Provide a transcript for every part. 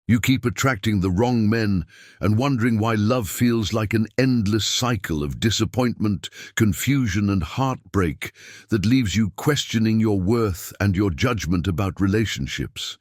You keep attracting the wrong men and wondering why love feels like an endless cycle of disappointment, confusion, and heartbreak that leaves you questioning your worth and your judgment about relationships.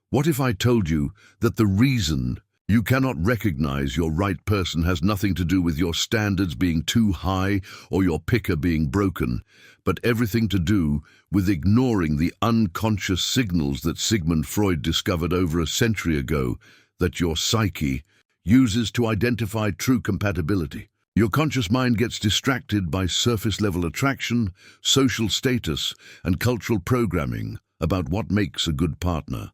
What if I told you that the reason you cannot recognize your right person has nothing to do with your standards being too high or your picker being broken, but everything to do with ignoring the unconscious signals that Sigmund Freud discovered over a century ago that your psyche uses to identify true compatibility? Your conscious mind gets distracted by surface-level attraction, social status, and cultural programming about what makes a good partner,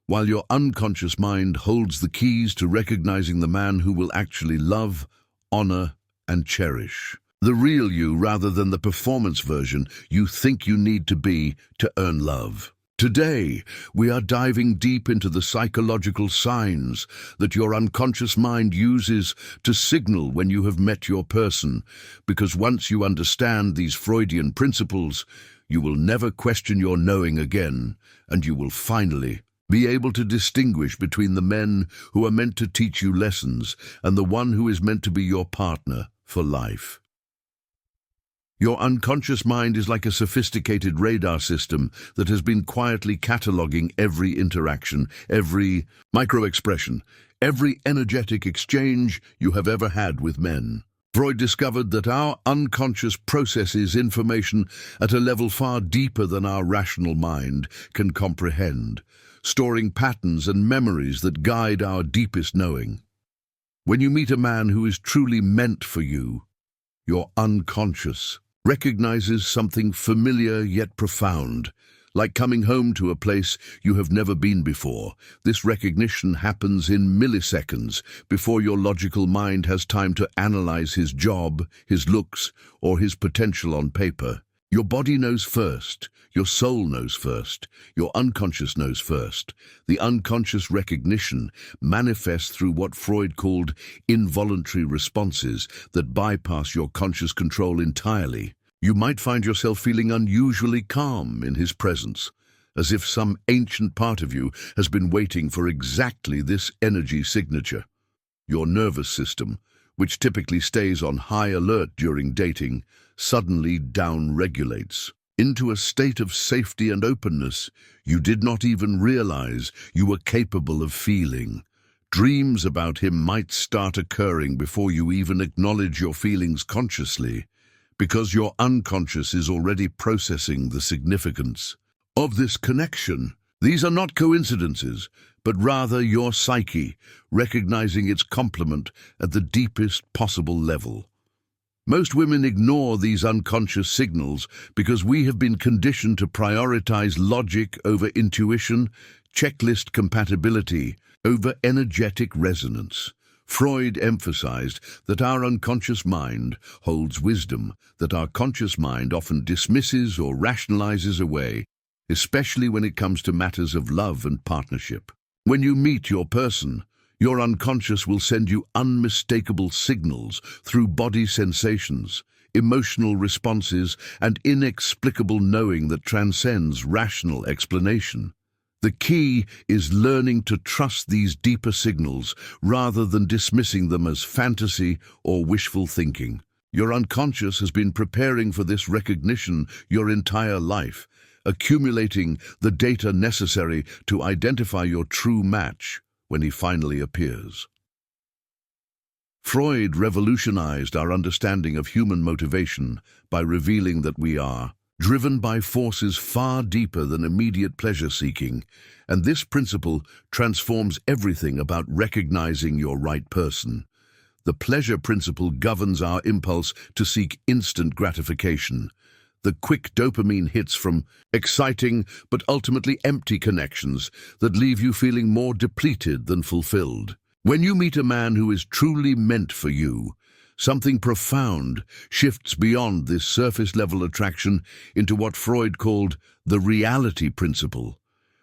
while your unconscious mind holds the keys to recognizing the man who will actually love, honor, and cherish. The real you rather than the performance version you think you need to be to earn love. Today, we are diving deep into the psychological signs that your unconscious mind uses to signal when you have met your person, because once you understand these Freudian principles, you will never question your knowing again, and you will finally be able to distinguish between the men who are meant to teach you lessons and the one who is meant to be your partner for life. Your unconscious mind is like a sophisticated radar system that has been quietly cataloging every interaction, every micro-expression, every energetic exchange you have ever had with men. Freud discovered that our unconscious processes information at a level far deeper than our rational mind can comprehend, storing patterns and memories that guide our deepest knowing. When you meet a man who is truly meant for you, your unconscious recognizes something familiar yet profound, like coming home to a place you have never been before. This recognition happens in milliseconds before your logical mind has time to analyze his job, his looks, or his potential on paper. Your body knows first, your soul knows first, your unconscious knows first. The unconscious recognition manifests through what Freud called involuntary responses that bypass your conscious control entirely. You might find yourself feeling unusually calm in his presence, as if some ancient part of you has been waiting for exactly this energy signature. Your nervous system, which typically stays on high alert during dating, suddenly down-regulates into a state of safety and openness you did not even realize you were capable of feeling. Dreams about him might start occurring before you even acknowledge your feelings consciously, because your unconscious is already processing the significance of this connection. These are not coincidences, but rather your psyche recognizing its complement at the deepest possible level. Most women ignore these unconscious signals because we have been conditioned to prioritize logic over intuition, checklist compatibility over energetic resonance. Freud emphasized that our unconscious mind holds wisdom that our conscious mind often dismisses or rationalizes away, especially when it comes to matters of love and partnership. When you meet your person, your unconscious will send you unmistakable signals through body sensations, emotional responses, and inexplicable knowing that transcends rational explanation. The key is learning to trust these deeper signals rather than dismissing them as fantasy or wishful thinking. Your unconscious has been preparing for this recognition your entire life, accumulating the data necessary to identify your true match when he finally appears. Freud revolutionized our understanding of human motivation by revealing that we are driven by forces far deeper than immediate pleasure-seeking, and this principle transforms everything about recognizing your right person. The pleasure principle governs our impulse to seek instant gratification, the quick dopamine hits from exciting but ultimately empty connections that leave you feeling more depleted than fulfilled. When you meet a man who is truly meant for you, something profound shifts beyond this surface-level attraction into what Freud called the reality principle,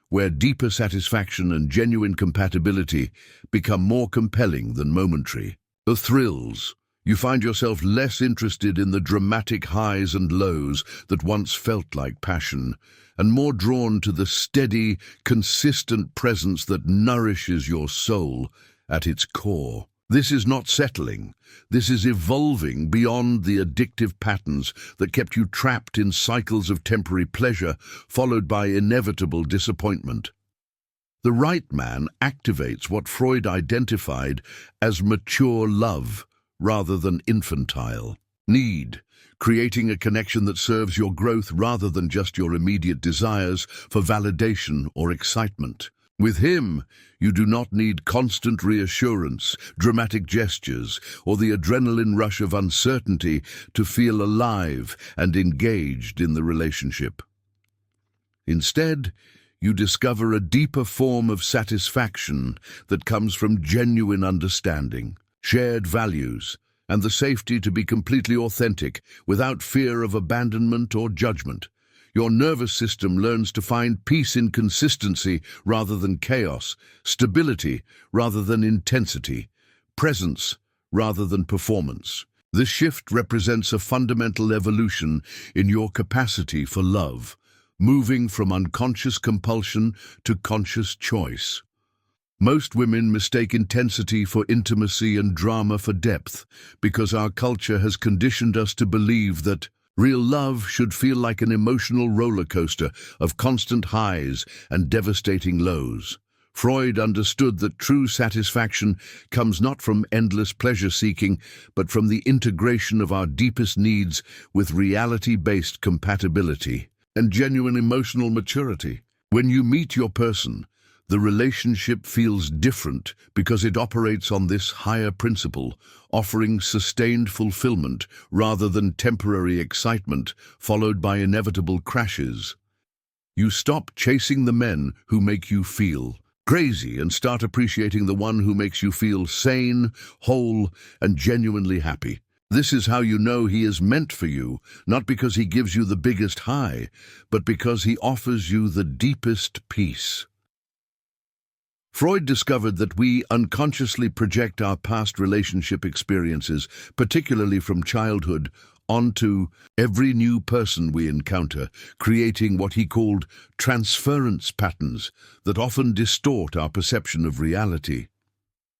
where deeper satisfaction and genuine compatibility become more compelling than momentary. The thrills You find yourself less interested in the dramatic highs and lows that once felt like passion, and more drawn to the steady, consistent presence that nourishes your soul at its core. This is not settling. This is evolving beyond the addictive patterns that kept you trapped in cycles of temporary pleasure, followed by inevitable disappointment. The right man activates what Freud identified as mature love, rather than infantile need, creating a connection that serves your growth rather than just your immediate desires for validation or excitement. With him, you do not need constant reassurance, dramatic gestures, or the adrenaline rush of uncertainty to feel alive and engaged in the relationship. Instead, you discover a deeper form of satisfaction that comes from genuine understanding, shared values, and the safety to be completely authentic without fear of abandonment or judgment. Your nervous system learns to find peace in consistency rather than chaos, stability rather than intensity, presence rather than performance. This shift represents a fundamental evolution in your capacity for love, moving from unconscious compulsion to conscious choice. Most women mistake intensity for intimacy and drama for depth because our culture has conditioned us to believe that real love should feel like an emotional roller coaster of constant highs and devastating lows. Freud understood that true satisfaction comes not from endless pleasure-seeking, but from the integration of our deepest needs with reality-based compatibility and genuine emotional maturity. When you meet your person, the relationship feels different because it operates on this higher principle, offering sustained fulfillment rather than temporary excitement followed by inevitable crashes. You stop chasing the men who make you feel crazy and start appreciating the one who makes you feel sane, whole, and genuinely happy. This is how you know he is meant for you, not because he gives you the biggest high, but because he offers you the deepest peace. Freud discovered that we unconsciously project our past relationship experiences, particularly from childhood, onto every new person we encounter, creating what he called transference patterns that often distort our perception of reality.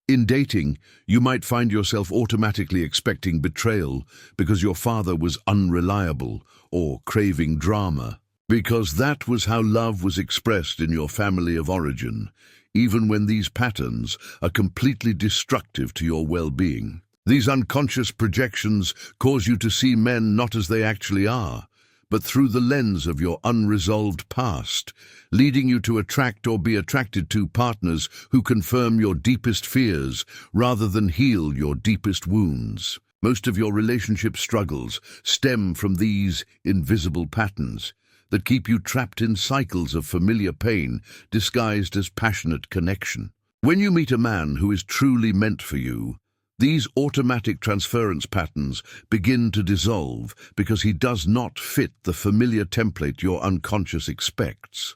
In dating, you might find yourself automatically expecting betrayal because your father was unreliable or craving drama, because that was how love was expressed in your family of origin, even when these patterns are completely destructive to your well-being. These unconscious projections cause you to see men not as they actually are, but through the lens of your unresolved past, leading you to attract or be attracted to partners who confirm your deepest fears rather than heal your deepest wounds. Most of your relationship struggles stem from these invisible patterns that keep you trapped in cycles of familiar pain disguised as passionate connection. When you meet a man who is truly meant for you, these automatic transference patterns begin to dissolve because he does not fit the familiar template your unconscious expects.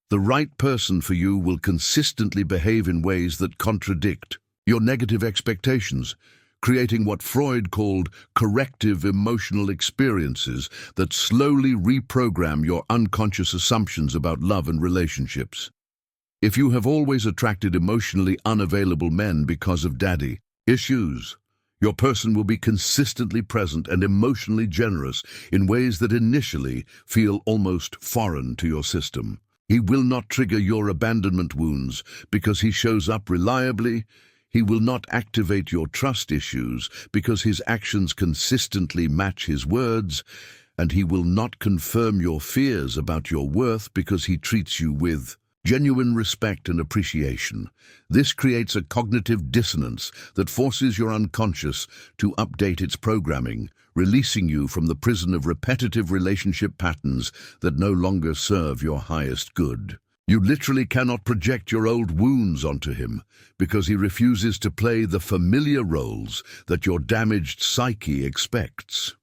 The right person for you will consistently behave in ways that contradict your negative expectations, creating what Freud called corrective emotional experiences that slowly reprogram your unconscious assumptions about love and relationships. If you have always attracted emotionally unavailable men because of daddy issues, your person will be consistently present and emotionally generous in ways that initially feel almost foreign to your system. He will not trigger your abandonment wounds because he shows up reliably. He will not activate your trust issues because his actions consistently match his words, and he will not confirm your fears about your worth because he treats you with genuine respect and appreciation. This creates a cognitive dissonance that forces your unconscious to update its programming, releasing you from the prison of repetitive relationship patterns that no longer serve your highest good. You literally cannot project your old wounds onto him because he refuses to play the familiar roles that your damaged psyche expects.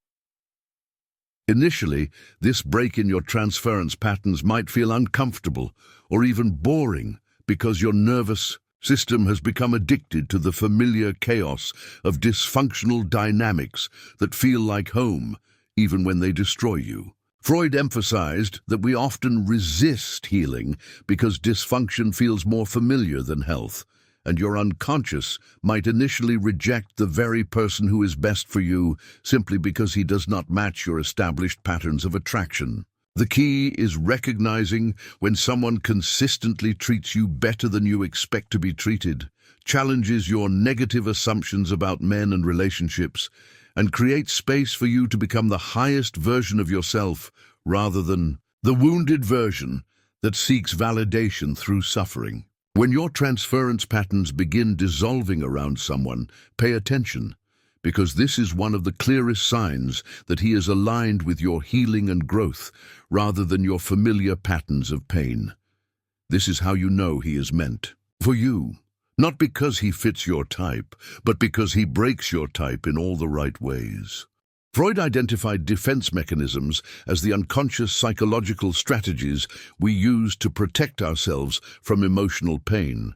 Initially, this break in your transference patterns might feel uncomfortable or even boring because your nervous system has become addicted to the familiar chaos of dysfunctional dynamics that feel like home, even when they destroy you. Freud emphasized that we often resist healing because dysfunction feels more familiar than health, and your unconscious might initially reject the very person who is best for you simply because he does not match your established patterns of attraction. The key is recognizing when someone consistently treats you better than you expect to be treated, challenges your negative assumptions about men and relationships, and creates space for you to become the highest version of yourself rather than the wounded version that seeks validation through suffering. When your transference patterns begin dissolving around someone, pay attention, because this is one of the clearest signs that he is aligned with your healing and growth rather than your familiar patterns of pain. This is how you know he is meant for you, not because he fits your type, but because he breaks your type in all the right ways. Freud identified defense mechanisms as the unconscious psychological strategies we use to protect ourselves from emotional pain.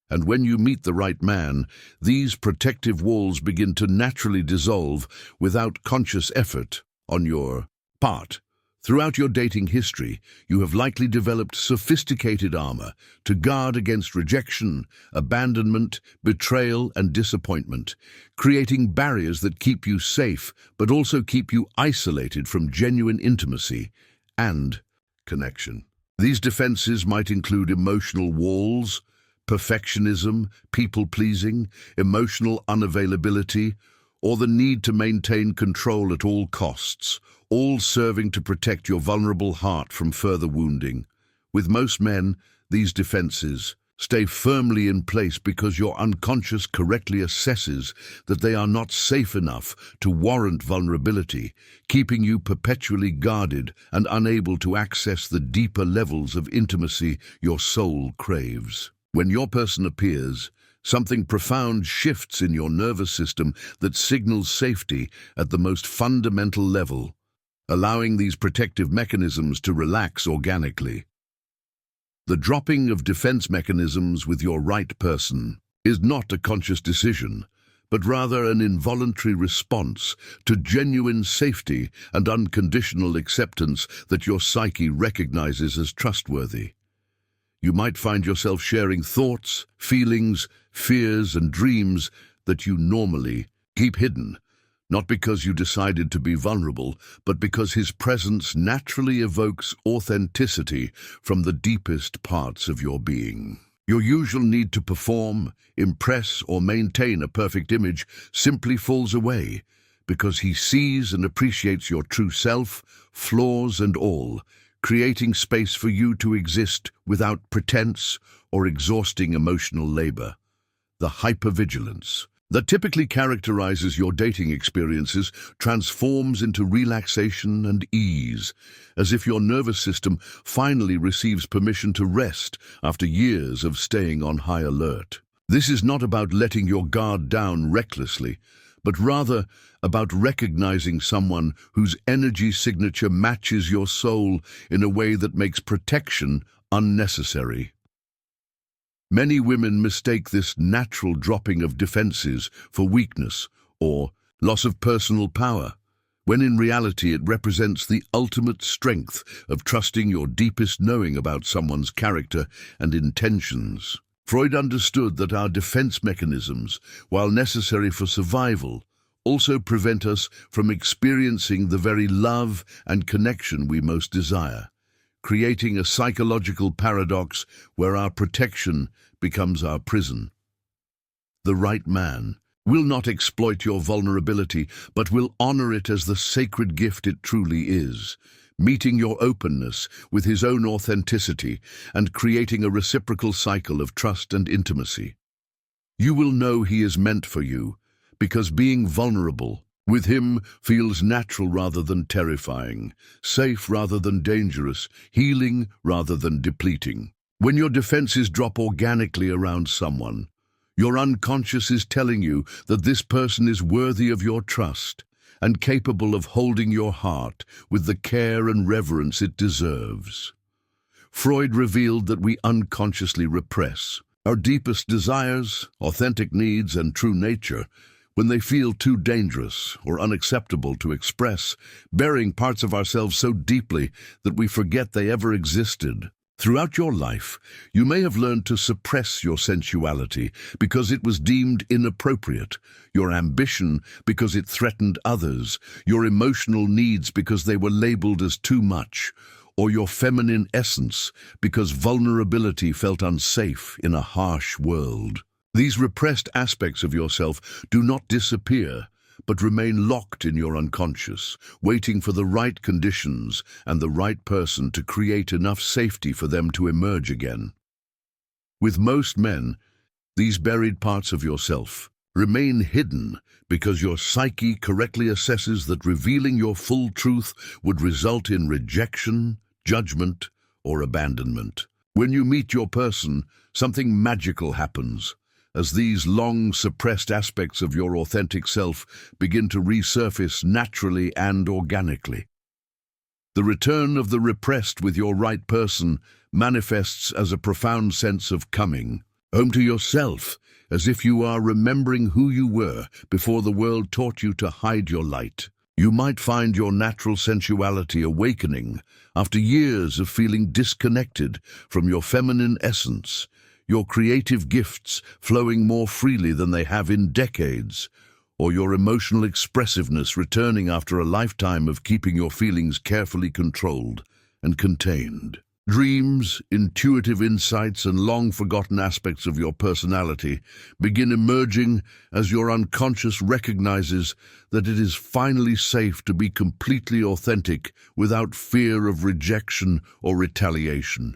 And when you meet the right man, these protective walls begin to naturally dissolve without conscious effort on your part. Throughout your dating history, you have likely developed sophisticated armor to guard against rejection, abandonment, betrayal, and disappointment, creating barriers that keep you safe but also keep you isolated from genuine intimacy and connection. These defenses might include emotional walls, perfectionism, people-pleasing, emotional unavailability, or the need to maintain control at all costs, all serving to protect your vulnerable heart from further wounding. With most men, these defenses stay firmly in place because your unconscious correctly assesses that they are not safe enough to warrant vulnerability, keeping you perpetually guarded and unable to access the deeper levels of intimacy your soul craves. When your person appears, something profound shifts in your nervous system that signals safety at the most fundamental level, allowing these protective mechanisms to relax organically. The dropping of defense mechanisms with your right person is not a conscious decision, but rather an involuntary response to genuine safety and unconditional acceptance that your psyche recognizes as trustworthy. You might find yourself sharing thoughts, feelings, fears, and dreams that you normally keep hidden, not because you decided to be vulnerable, but because his presence naturally evokes authenticity from the deepest parts of your being. Your usual need to perform, impress, or maintain a perfect image simply falls away because he sees and appreciates your true self, flaws and all, creating space for you to exist without pretense or exhausting emotional labor. The hypervigilance that typically characterizes your dating experiences transforms into relaxation and ease, as if your nervous system finally receives permission to rest after years of staying on high alert. This is not about letting your guard down recklessly, but rather about recognizing someone whose energy signature matches your soul in a way that makes protection unnecessary. Many women mistake this natural dropping of defenses for weakness or loss of personal power, when in reality it represents the ultimate strength of trusting your deepest knowing about someone's character and intentions. Freud understood that our defense mechanisms, while necessary for survival, also prevent us from experiencing the very love and connection we most desire, creating a psychological paradox where our protection becomes our prison. The right man will not exploit your vulnerability, but will honor it as the sacred gift it truly is, meeting your openness with his own authenticity and creating a reciprocal cycle of trust and intimacy. You will know he is meant for you, because being vulnerable with him feels natural rather than terrifying, safe rather than dangerous, healing rather than depleting. When your defenses drop organically around someone, your unconscious is telling you that this person is worthy of your trust and capable of holding your heart with the care and reverence it deserves. Freud revealed that we unconsciously repress Our deepest desires, authentic needs, and true nature, when they feel too dangerous or unacceptable to express, burying parts of ourselves so deeply that we forget they ever existed. Throughout your life, you may have learned to suppress your sensuality because it was deemed inappropriate, your ambition because it threatened others, your emotional needs because they were labeled as too much, or your feminine essence because vulnerability felt unsafe in a harsh world. These repressed aspects of yourself do not disappear, but remain locked in your unconscious, waiting for the right conditions and the right person to create enough safety for them to emerge again. With most men, these buried parts of yourself remain hidden because your psyche correctly assesses that revealing your full truth would result in rejection, judgment, or abandonment. When you meet your person, something magical happens, as these long suppressed aspects of your authentic self begin to resurface naturally and organically. The return of the repressed with your right person manifests as a profound sense of coming home to yourself, as if you are remembering who you were before the world taught you to hide your light. You might find your natural sensuality awakening after years of feeling disconnected from your feminine essence, your creative gifts flowing more freely than they have in decades, or your emotional expressiveness returning after a lifetime of keeping your feelings carefully controlled and contained. Dreams, intuitive insights, and long-forgotten aspects of your personality begin emerging as your unconscious recognizes that it is finally safe to be completely authentic without fear of rejection or retaliation.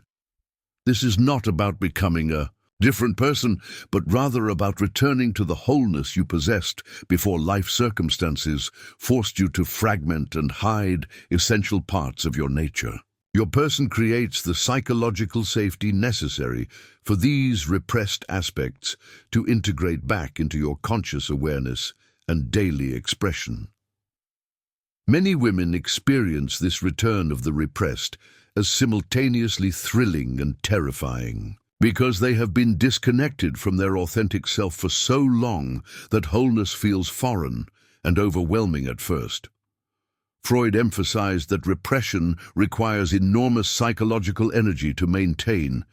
This is not about becoming a different person, but rather about returning to the wholeness you possessed before life circumstances forced you to fragment and hide essential parts of your nature. Your person creates the psychological safety necessary for these repressed aspects to integrate back into your conscious awareness and daily expression. Many women experience this return of the repressed as simultaneously thrilling and terrifying, because they have been disconnected from their authentic self for so long that wholeness feels foreign and overwhelming at first. Freud emphasized that repression requires enormous psychological energy to maintain,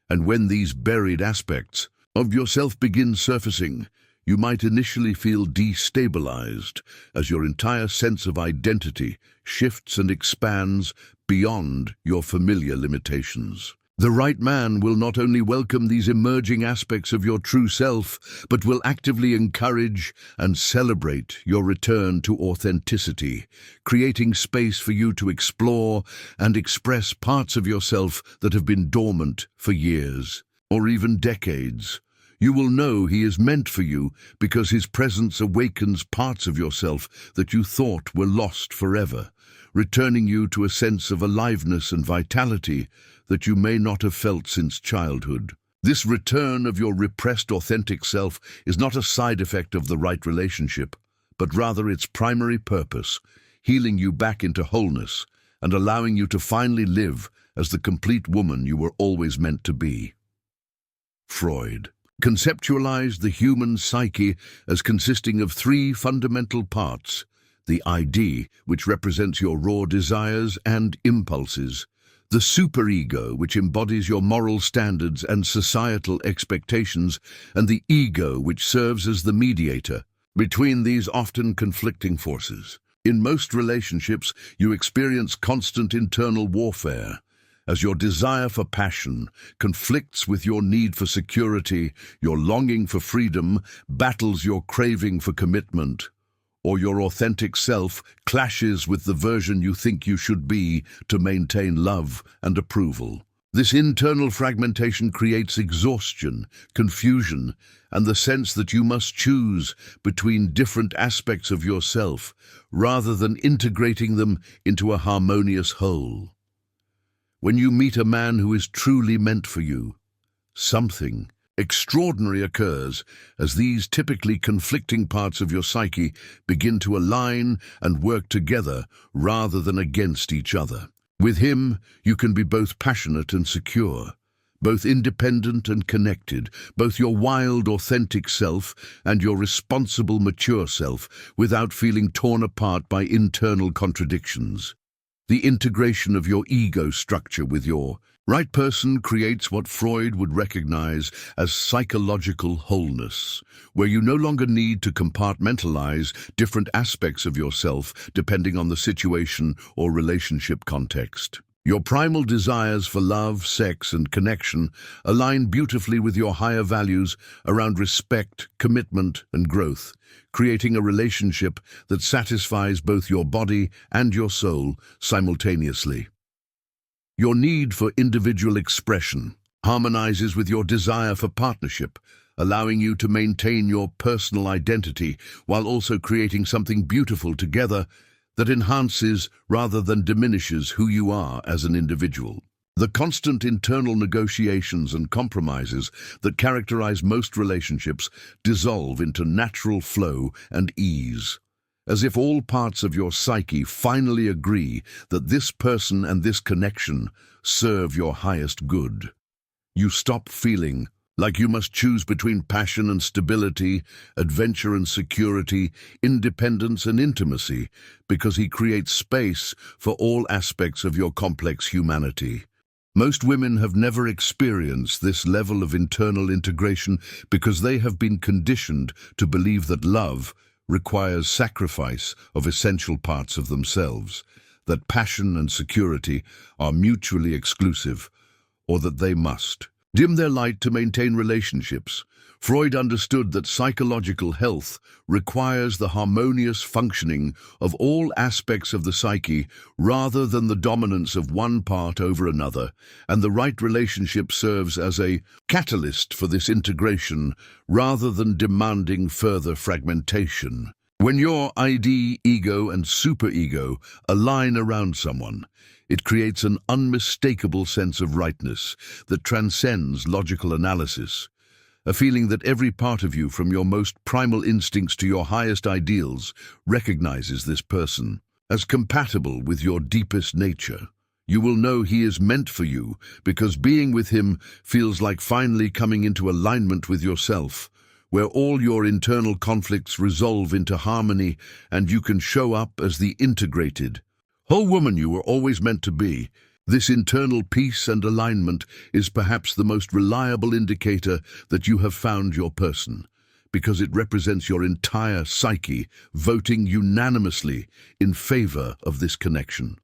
and when these buried aspects of yourself begin surfacing, you might initially feel destabilized as your entire sense of identity shifts and expands beyond your familiar limitations. The right man will not only welcome these emerging aspects of your true self, but will actively encourage and celebrate your return to authenticity, creating space for you to explore and express parts of yourself that have been dormant for years, or even decades. You will know he is meant for you because his presence awakens parts of yourself that you thought were lost forever, returning you to a sense of aliveness and vitality that you may not have felt since childhood. This return of your repressed authentic self is not a side effect of the right relationship, but rather its primary purpose, healing you back into wholeness and allowing you to finally live as the complete woman you were always meant to be. Freud conceptualized the human psyche as consisting of three fundamental parts: the ID, which represents your raw desires and impulses; the superego, which embodies your moral standards and societal expectations; and the ego, which serves as the mediator between these often conflicting forces. In most relationships, you experience constant internal warfare, as your desire for passion conflicts with your need for security, your longing for freedom battles your craving for commitment, or your authentic self clashes with the version you think you should be to maintain love and approval. This internal fragmentation creates exhaustion, confusion, and the sense that you must choose between different aspects of yourself rather than integrating them into a harmonious whole. When you meet a man who is truly meant for you, something extraordinary occurs as these typically conflicting parts of your psyche begin to align and work together rather than against each other. With him, you can be both passionate and secure, both independent and connected, both your wild, authentic self and your responsible, mature self, without feeling torn apart by internal contradictions. The integration of your ego structure with your right person creates what Freud would recognize as psychological wholeness, where you no longer need to compartmentalize different aspects of yourself depending on the situation or relationship context. Your primal desires for love, sex, and connection align beautifully with your higher values around respect, commitment, and growth, creating a relationship that satisfies both your body and your soul simultaneously. Your need for individual expression harmonizes with your desire for partnership, allowing you to maintain your personal identity while also creating something beautiful together that enhances rather than diminishes who you are as an individual. The constant internal negotiations and compromises that characterize most relationships dissolve into natural flow and ease, as if all parts of your psyche finally agree that this person and this connection serve your highest good. You stop feeling like you must choose between passion and stability, adventure and security, independence and intimacy, because he creates space for all aspects of your complex humanity. Most women have never experienced this level of internal integration because they have been conditioned to believe that love requires sacrifice of essential parts of themselves, that passion and security are mutually exclusive, or that they must dim their light to maintain relationships. Freud understood that psychological health requires the harmonious functioning of all aspects of the psyche rather than the dominance of one part over another, and the right relationship serves as a catalyst for this integration rather than demanding further fragmentation. When your ID, ego, and superego align around someone, it creates an unmistakable sense of rightness that transcends logical analysis, a feeling that every part of you, from your most primal instincts to your highest ideals, recognizes this person as compatible with your deepest nature. You will know he is meant for you because being with him feels like finally coming into alignment with yourself, where all your internal conflicts resolve into harmony and you can show up as the integrated whole woman you were always meant to be. This internal peace and alignment is perhaps the most reliable indicator that you have found your person, because it represents your entire psyche voting unanimously in favor of this connection.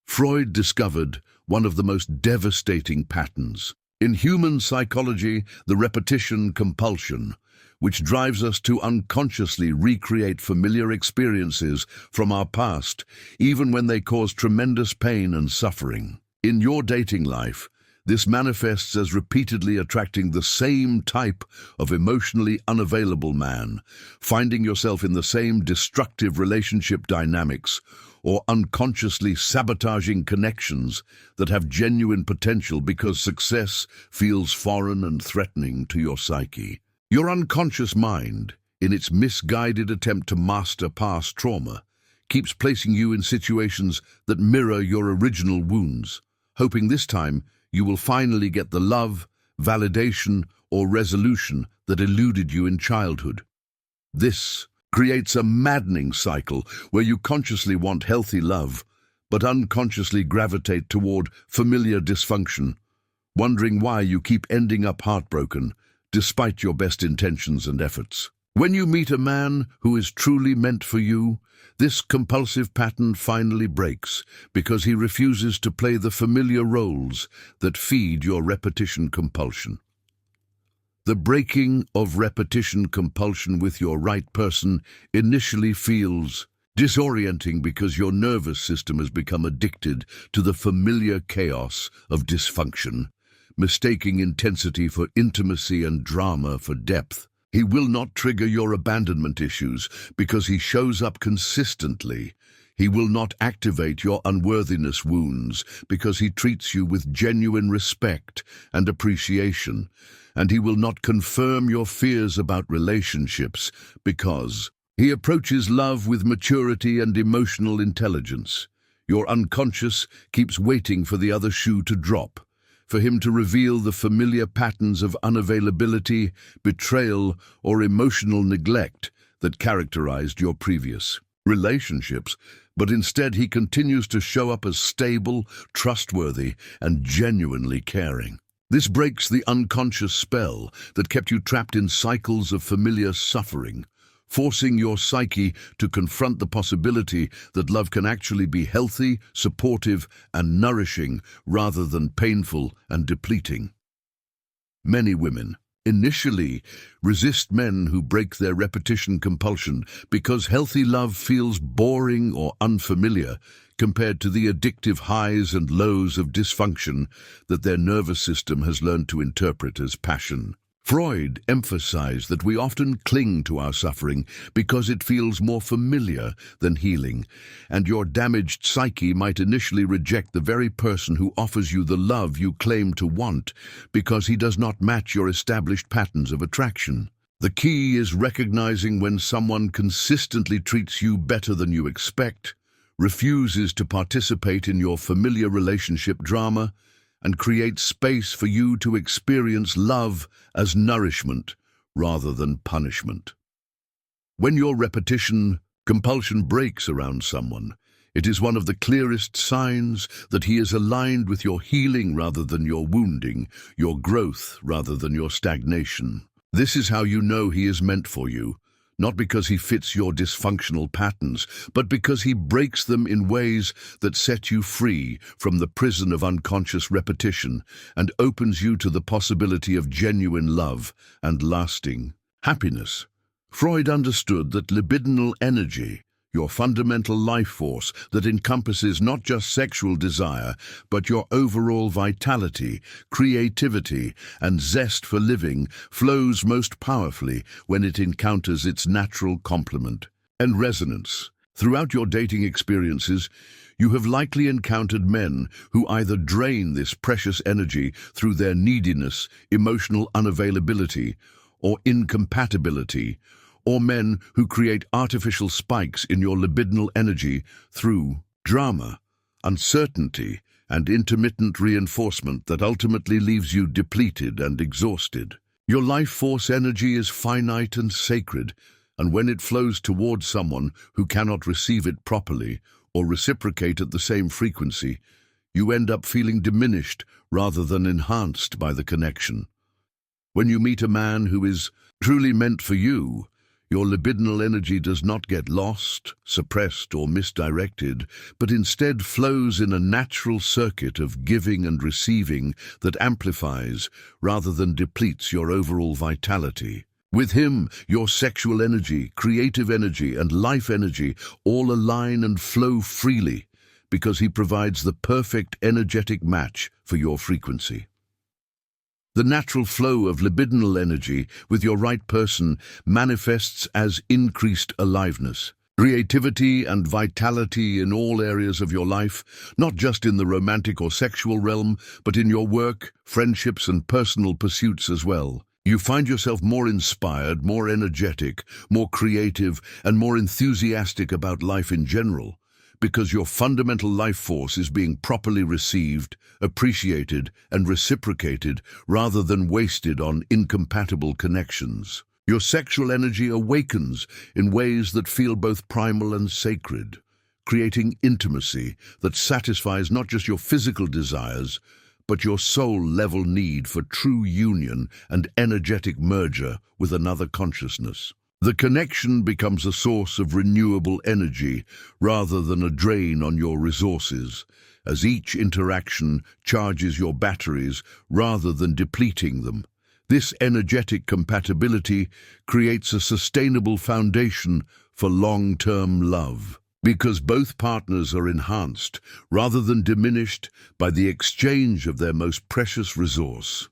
Freud discovered one of the most devastating patterns in human psychology, the repetition compulsion, which drives us to unconsciously recreate familiar experiences from our past, even when they cause tremendous pain and suffering. In your dating life, this manifests as repeatedly attracting the same type of emotionally unavailable man, finding yourself in the same destructive relationship dynamics, or unconsciously sabotaging connections that have genuine potential because success feels foreign and threatening to your psyche. Your unconscious mind, in its misguided attempt to master past trauma, keeps placing you in situations that mirror your original wounds, hoping this time you will finally get the love, validation, or resolution that eluded you in childhood. This creates a maddening cycle where you consciously want healthy love, but unconsciously gravitate toward familiar dysfunction, wondering why you keep ending up heartbroken, despite your best intentions and efforts. When you meet a man who is truly meant for you, this compulsive pattern finally breaks because he refuses to play the familiar roles that feed your repetition compulsion. The breaking of repetition compulsion with your right person initially feels disorienting because your nervous system has become addicted to the familiar chaos of dysfunction, mistaking intensity for intimacy and drama for depth. He will not trigger your abandonment issues because he shows up consistently. He will not activate your unworthiness wounds because he treats you with genuine respect and appreciation. And he will not confirm your fears about relationships because he approaches love with maturity and emotional intelligence. Your unconscious keeps waiting for the other shoe to drop, for him to reveal the familiar patterns of unavailability, betrayal, or emotional neglect that characterized your previous relationships, but instead he continues to show up as stable, trustworthy, and genuinely caring. This breaks the unconscious spell that kept you trapped in cycles of familiar suffering, forcing your psyche to confront the possibility that love can actually be healthy, supportive, and nourishing rather than painful and depleting. Many women initially resist men who break their repetition compulsion because healthy love feels boring or unfamiliar compared to the addictive highs and lows of dysfunction that their nervous system has learned to interpret as passion. Freud emphasized that we often cling to our suffering because it feels more familiar than healing, and your damaged psyche might initially reject the very person who offers you the love you claim to want because he does not match your established patterns of attraction. The key is recognizing when someone consistently treats you better than you expect, refuses to participate in your familiar relationship drama, and create space for you to experience love as nourishment rather than punishment. When your repetition compulsion breaks around someone, it is one of the clearest signs that he is aligned with your healing rather than your wounding, your growth rather than your stagnation. This is how you know he is meant for you, not because he fits your dysfunctional patterns, but because he breaks them in ways that set you free from the prison of unconscious repetition and opens you to the possibility of genuine love and lasting happiness. Freud understood that libidinal energy, your fundamental life force that encompasses not just sexual desire, but your overall vitality, creativity, and zest for living, flows most powerfully when it encounters its natural complement and resonance. Throughout your dating experiences, you have likely encountered men who either drain this precious energy through their neediness, emotional unavailability, or incompatibility, or men who create artificial spikes in your libidinal energy through drama, uncertainty, and intermittent reinforcement that ultimately leaves you depleted and exhausted. Your life force energy is finite and sacred, and when it flows towards someone who cannot receive it properly or reciprocate at the same frequency, you end up feeling diminished rather than enhanced by the connection. When you meet a man who is truly meant for you, your libidinal energy does not get lost, suppressed, or misdirected, but instead flows in a natural circuit of giving and receiving that amplifies rather than depletes your overall vitality. With him, your sexual energy, creative energy, and life energy all align and flow freely because he provides the perfect energetic match for your frequency. The natural flow of libidinal energy with your right person manifests as increased aliveness, creativity, and vitality in all areas of your life, not just in the romantic or sexual realm, but in your work, friendships, and personal pursuits as well. You find yourself more inspired, more energetic, more creative, and more enthusiastic about life in general, because your fundamental life force is being properly received, appreciated, and reciprocated rather than wasted on incompatible connections. Your sexual energy awakens in ways that feel both primal and sacred, creating intimacy that satisfies not just your physical desires, but your soul-level need for true union and energetic merger with another consciousness. The connection becomes a source of renewable energy rather than a drain on your resources, as each interaction charges your batteries rather than depleting them. This energetic compatibility creates a sustainable foundation for long-term love, because both partners are enhanced rather than diminished by the exchange of their most precious resource.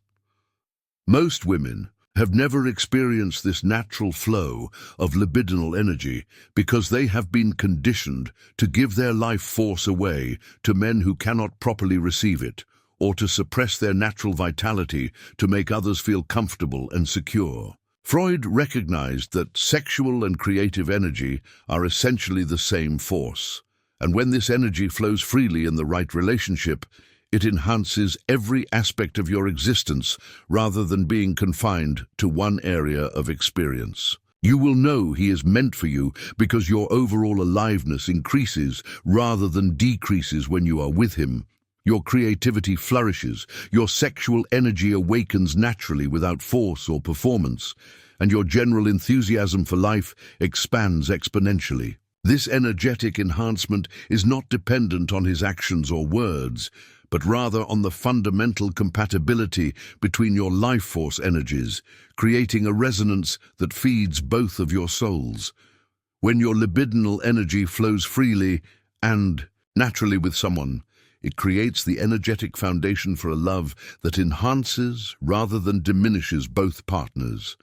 Most women have never experienced this natural flow of libidinal energy because they have been conditioned to give their life force away to men who cannot properly receive it, or to suppress their natural vitality to make others feel comfortable and secure. Freud recognized that sexual and creative energy are essentially the same force, and when this energy flows freely in the right relationship, It enhances every aspect of your existence rather than being confined to one area of experience. You will know he is meant for you because your overall aliveness increases rather than decreases when you are with him. Your creativity flourishes, your sexual energy awakens naturally without force or performance, and your general enthusiasm for life expands exponentially. This energetic enhancement is not dependent on his actions or words, but rather on the fundamental compatibility between your life force energies, creating a resonance that feeds both of your souls. When your libidinal energy flows freely and naturally with someone, it creates the energetic foundation for a love that enhances rather than diminishes both partners,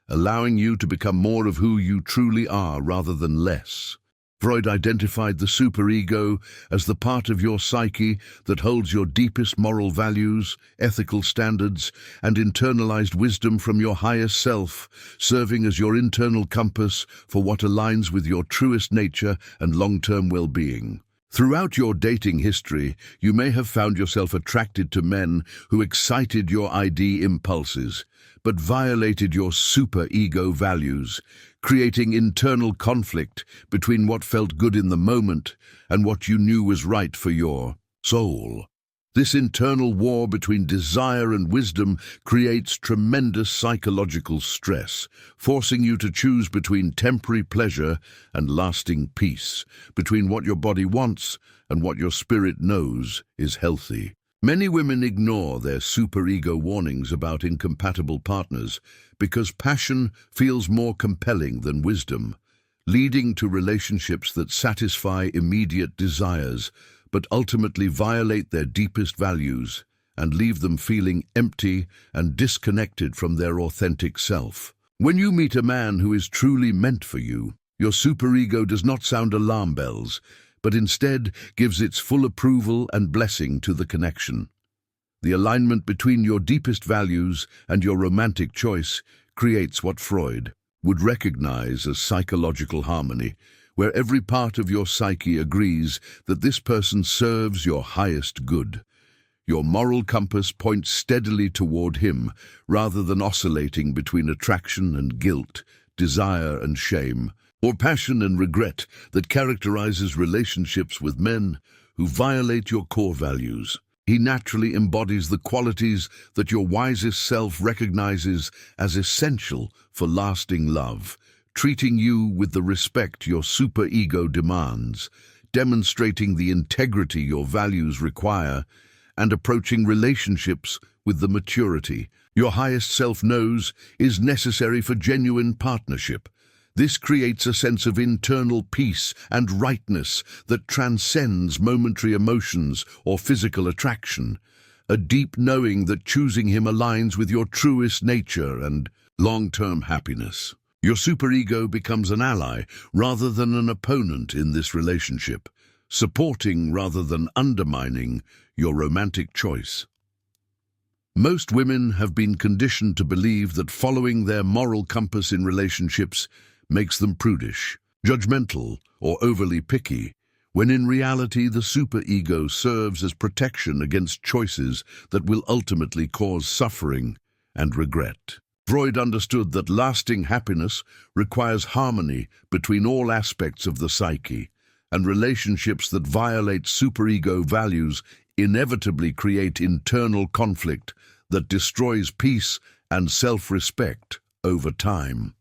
allowing you to become more of who you truly are rather than less. Freud identified the superego as the part of your psyche that holds your deepest moral values, ethical standards, and internalized wisdom from your highest self, serving as your internal compass for what aligns with your truest nature and long-term well-being. Throughout your dating history, you may have found yourself attracted to men who excited your ID impulses, but violated your superego values, creating internal conflict between what felt good in the moment and what you knew was right for your soul. This internal war between desire and wisdom creates tremendous psychological stress, forcing you to choose between temporary pleasure and lasting peace, between what your body wants and what your spirit knows is healthy. Many women ignore their superego warnings about incompatible partners because passion feels more compelling than wisdom, leading to relationships that satisfy immediate desires but ultimately violate their deepest values and leave them feeling empty and disconnected from their authentic self. When you meet a man who is truly meant for you, your superego does not sound alarm bells, but instead gives its full approval and blessing to the connection. The alignment between your deepest values and your romantic choice creates what Freud would recognize as psychological harmony, where every part of your psyche agrees that this person serves your highest good. Your moral compass points steadily toward him, rather than oscillating between attraction and guilt, desire and shame, or passion and regret that characterizes relationships with men who violate your core values. He naturally embodies the qualities that your wisest self recognizes as essential for lasting love, treating you with the respect your superego demands, demonstrating the integrity your values require, and approaching relationships with the maturity your highest self knows is necessary for genuine partnership. This creates a sense of internal peace and rightness that transcends momentary emotions or physical attraction, a deep knowing that choosing him aligns with your truest nature and long-term happiness. Your superego becomes an ally rather than an opponent in this relationship, supporting rather than undermining your romantic choice. Most women have been conditioned to believe that following their moral compass in relationships makes them prudish, judgmental, or overly picky, when in reality the superego serves as protection against choices that will ultimately cause suffering and regret. Freud understood that lasting happiness requires harmony between all aspects of the psyche, and relationships that violate superego values inevitably create internal conflict that destroys peace and self-respect over time.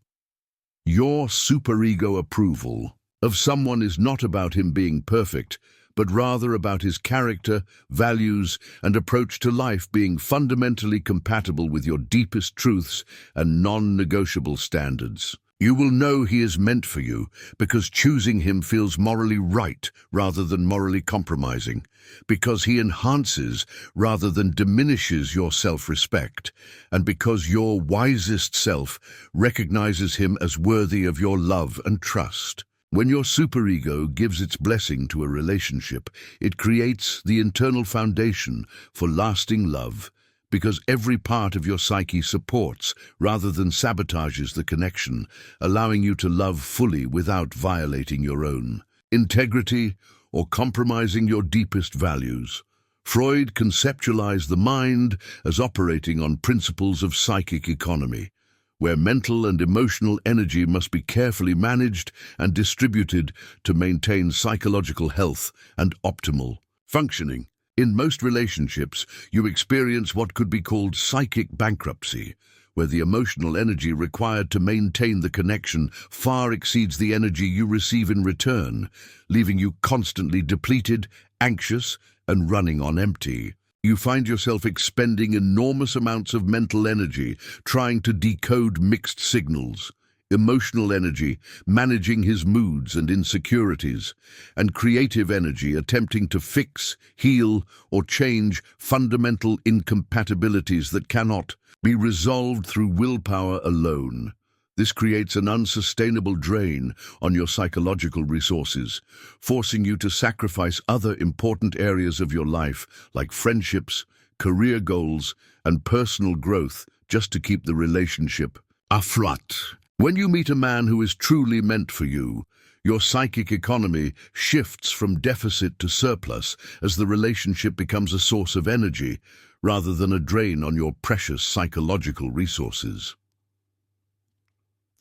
Your superego approval of someone is not about him being perfect, but rather about his character, values, and approach to life being fundamentally compatible with your deepest truths and non-negotiable standards. You will know he is meant for you because choosing him feels morally right rather than morally compromising, because he enhances rather than diminishes your self-respect, and because your wisest self recognizes him as worthy of your love and trust. When your superego gives its blessing to a relationship, it creates the internal foundation for lasting love, because every part of your psyche supports rather than sabotages the connection, allowing you to love fully without violating your own integrity or compromising your deepest values. Freud conceptualized the mind as operating on principles of psychic economy, where mental and emotional energy must be carefully managed and distributed to maintain psychological health and optimal functioning. In most relationships, you experience what could be called psychic bankruptcy, where the emotional energy required to maintain the connection far exceeds the energy you receive in return, leaving you constantly depleted, anxious, and running on empty. You find yourself expending enormous amounts of mental energy trying to decode mixed signals, emotional energy managing his moods and insecurities, and creative energy attempting to fix, heal, or change fundamental incompatibilities that cannot be resolved through willpower alone. This creates an unsustainable drain on your psychological resources, forcing you to sacrifice other important areas of your life, like friendships, career goals, and personal growth, just to keep the relationship afloat. When you meet a man who is truly meant for you, your psychic economy shifts from deficit to surplus as the relationship becomes a source of energy rather than a drain on your precious psychological resources.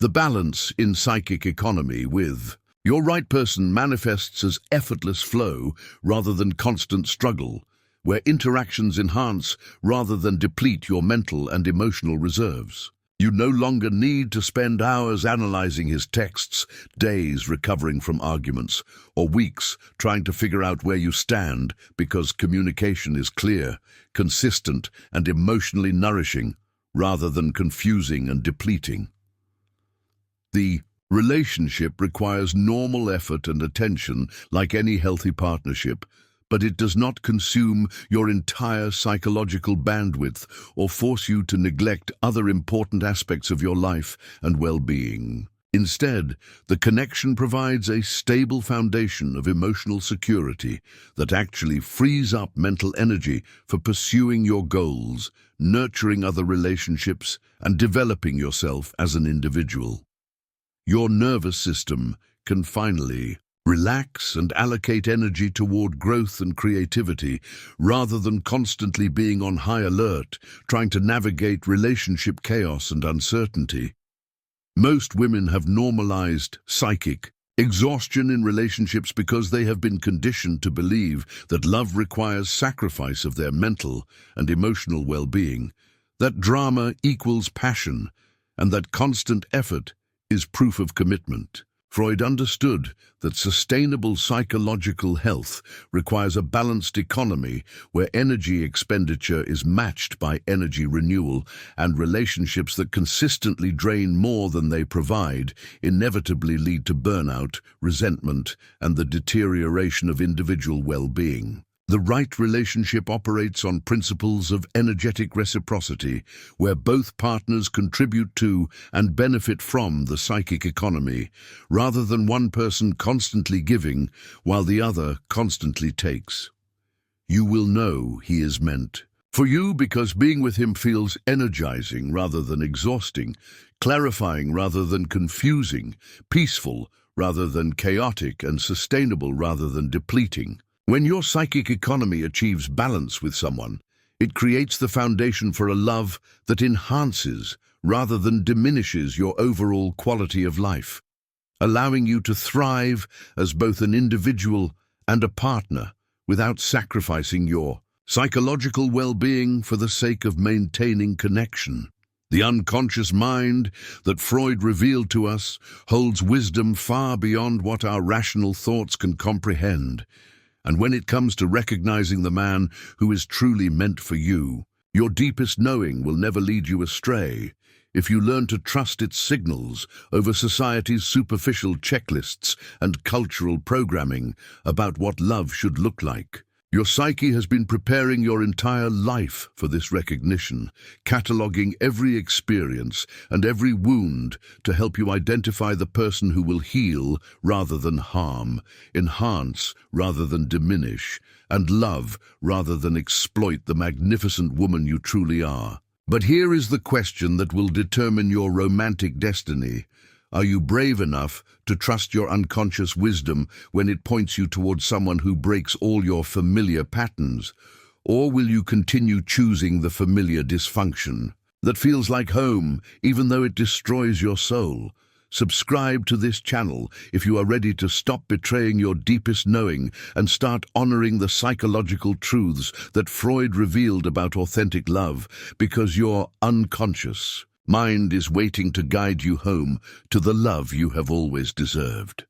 The balance in psychic economy with your right person manifests as effortless flow rather than constant struggle, where interactions enhance rather than deplete your mental and emotional reserves. You no longer need to spend hours analyzing his texts, days recovering from arguments, or weeks trying to figure out where you stand, because communication is clear, consistent, and emotionally nourishing, rather than confusing and depleting. The relationship requires normal effort and attention like any healthy partnership, but it does not consume your entire psychological bandwidth or force you to neglect other important aspects of your life and well-being. Instead, the connection provides a stable foundation of emotional security that actually frees up mental energy for pursuing your goals, nurturing other relationships, and developing yourself as an individual. Your nervous system can finally relax and allocate energy toward growth and creativity, rather than constantly being on high alert, trying to navigate relationship chaos and uncertainty. Most women have normalized psychic exhaustion in relationships because they have been conditioned to believe that love requires sacrifice of their mental and emotional well-being, that drama equals passion, and that constant effort is proof of commitment. Freud understood that sustainable psychological health requires a balanced economy where energy expenditure is matched by energy renewal, and relationships that consistently drain more than they provide inevitably lead to burnout, resentment, and the deterioration of individual well-being. The right relationship operates on principles of energetic reciprocity, where both partners contribute to and benefit from the psychic economy, rather than one person constantly giving while the other constantly takes. You will know he is meant for you because being with him feels energizing rather than exhausting, clarifying rather than confusing, peaceful rather than chaotic, and sustainable rather than depleting. When your psychic economy achieves balance with someone, it creates the foundation for a love that enhances rather than diminishes your overall quality of life, allowing you to thrive as both an individual and a partner without sacrificing your psychological well-being for the sake of maintaining connection. The unconscious mind that Freud revealed to us holds wisdom far beyond what our rational thoughts can comprehend. And when it comes to recognizing the man who is truly meant for you, your deepest knowing will never lead you astray if you learn to trust its signals over society's superficial checklists and cultural programming about what love should look like. Your psyche has been preparing your entire life for this recognition, cataloging every experience and every wound to help you identify the person who will heal rather than harm, enhance rather than diminish, and love rather than exploit the magnificent woman you truly are. But here is the question that will determine your romantic destiny. Are you brave enough to trust your unconscious wisdom when it points you towards someone who breaks all your familiar patterns? Or will you continue choosing the familiar dysfunction that feels like home, even though it destroys your soul? Subscribe to this channel if you are ready to stop betraying your deepest knowing and start honoring the psychological truths that Freud revealed about authentic love, because your unconscious mind is waiting to guide you home to the love you have always deserved.